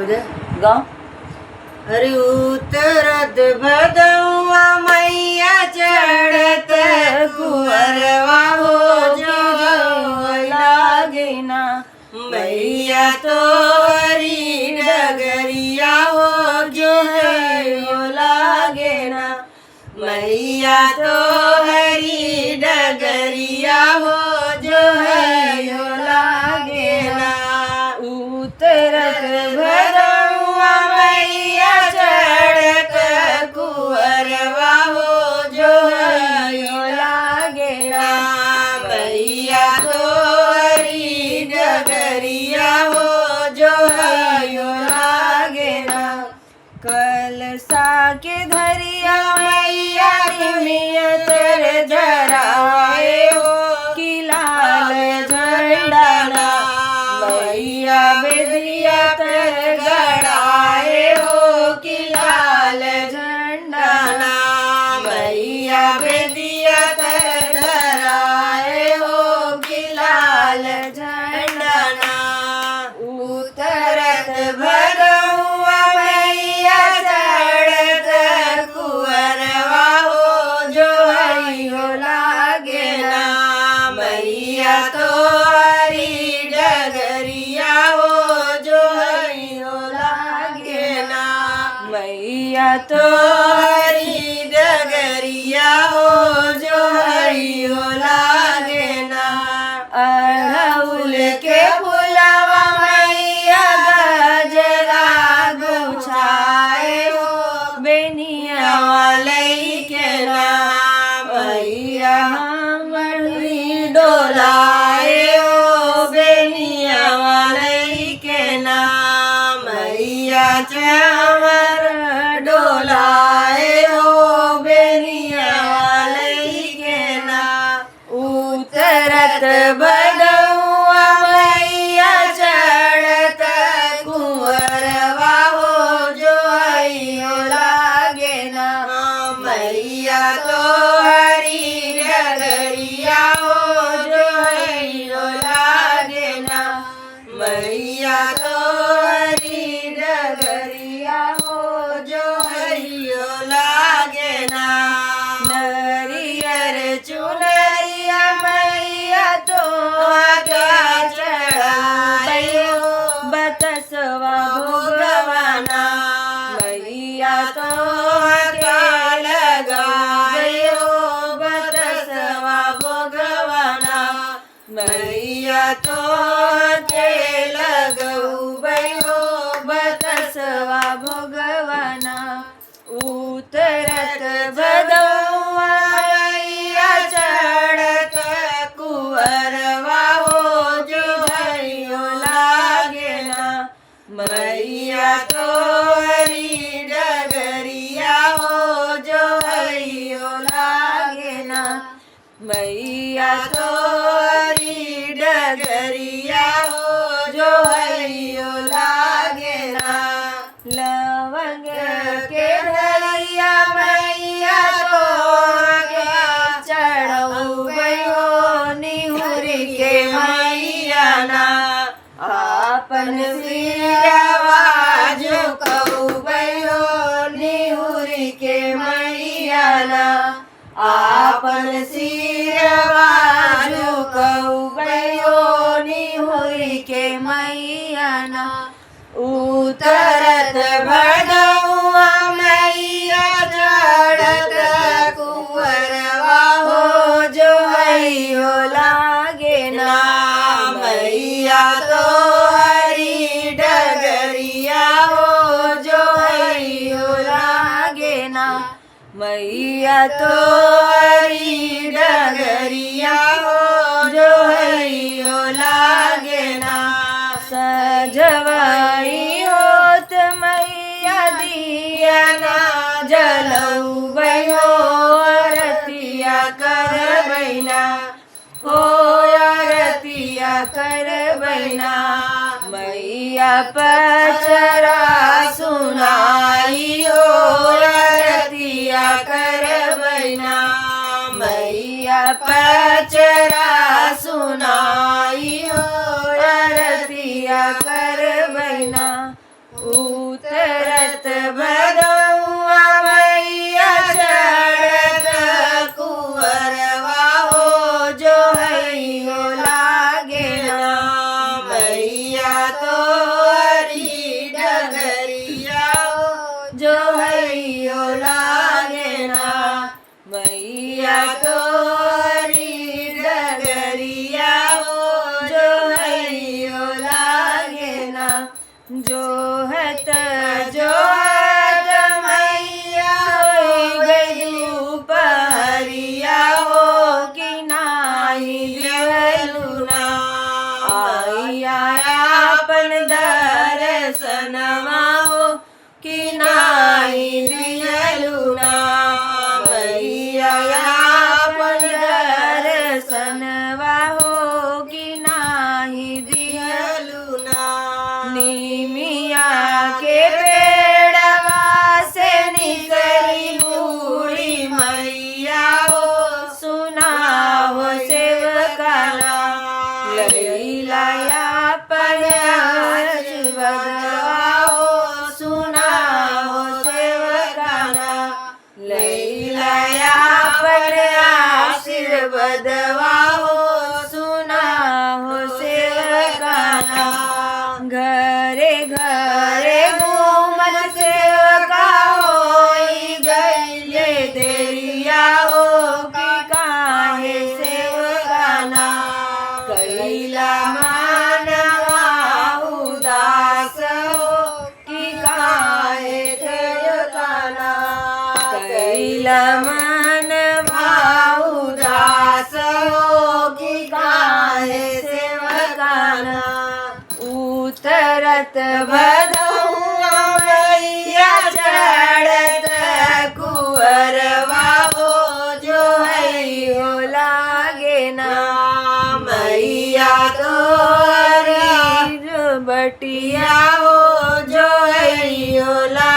बोल दे गाँव। अरे उतरत भदौआ मैया चढ़त कुंवरवा हो जो लागे ना मैया तो हरी डगरिया हो जो है हो लागे ना मैया तो हरी डगरिया हो जो है हो लागे ना उतरत भदौआ मैया चढ़त कुंवरवा हो जो है हो लागे ना मैया तो हरी डगरिया हो जो है हो लागे ना कलसा के धरिया मैया निमियत जराए हो कि लाल झंडा ना मैया बेदिया तर गड़ाए हो कि लाल झंडा ना मैया बेदिया तर गड़ाए हो कि लाल झंडा ना उतरत भदौआ मैया चढ़त कुंवरवा हो जो हई हो लागे ना मैया तो हरी डगरिया हो जो हई हो लागे ना मैया तो हरी डगरिया हो जो हई हो लागे ना अड़हुल के फुलवा मैया गजरा गुछाए हो बेनिया वाले के नाम मैया मढ़ी डोलाए हो बेनिया वाले के नाम मैया चावर डोलाए हो बेनिया वाले के नाम उतरत भदौआ मैया चढ़त कुंवरवा हो जो हई हो लागे ना मैया तो हरी डगरिया हो जो हई हो लागे ना मैया तो हरी डगरिया हो जो हई हो लागे ना नरियर चुनरिया मैया तो आगा चढ़ाई हो बतसवा भोगवाना मैया तो आगा लगाई हो बतसवा भोगवाना मैया तो के लगऊ हो बतसवा भोगवाना उतरत भदौआ मैया चढ़त कुंवरवा हो जो हई हो लागे ना मैया तो हरी डगरिया हो जो हई हो लागे ना मैया तो हरी डगरिया हो जो हई हो लागे ना लवंग के धरिया मैया तो चढ़ऊ गयो निहुरी के मैया ना आपन सिरवा झुकऊ गयो निहुरी के मैया ना आपन सिरवा झुकऊ गयो निहुरी के मैया ना उतरत भदौआ मैया चढ़त कुंवरवा हो जो हई हो लागे ना मैया तो हरी डगरिया हो जो हई हो लागे ना मैया तो हरी डगरिया हो जो हई हो लागे ना सजवाई होत मैया दिया ना जलऊ गयो आरतिया कर बैना हो आरतिया कर बैना मैया पचरा सुनाई हो आरतिया कर बैना मैया पचरा सुनाई हो आरतिया कर बैना उतरत भदौआ मैया चढ़त कुंवरवा हो जो हैयो लागे ना मैया तो हरी डगरिया हो जो हैयो लागे ना मैया तो हरी डगरिया हो जो हैयो लागे ना जोहत जोहत मैया हो गई दोपहरिया हो कि नाही दिहलुना आइया अपन दर्शनमा हो कि नाही दिहलुना मैया अपन दर्शनवा हो कि नाही दिहलुना निमिया के पेड़वा से निकली बूढ़ी मैया हो सुना हो सेवकाना लैलाया पयास बदवा हो सुना हो सेवकाना लैलाया पयास बदवा हो सुना हो सेवकाना घरे घरे घूमत सेवका होई गईले देरिया हो कि काहे सेवकाना कैला मानवा उदास हो कि काहे सेवकाना कैला मानवा उदास हो कि काहे सेवकाना उतरत भदौआ मैया चढ़त कुंवरवा हो जो हैयो लागे ना मैया तो हरी बटिया हो जो हैयो लागे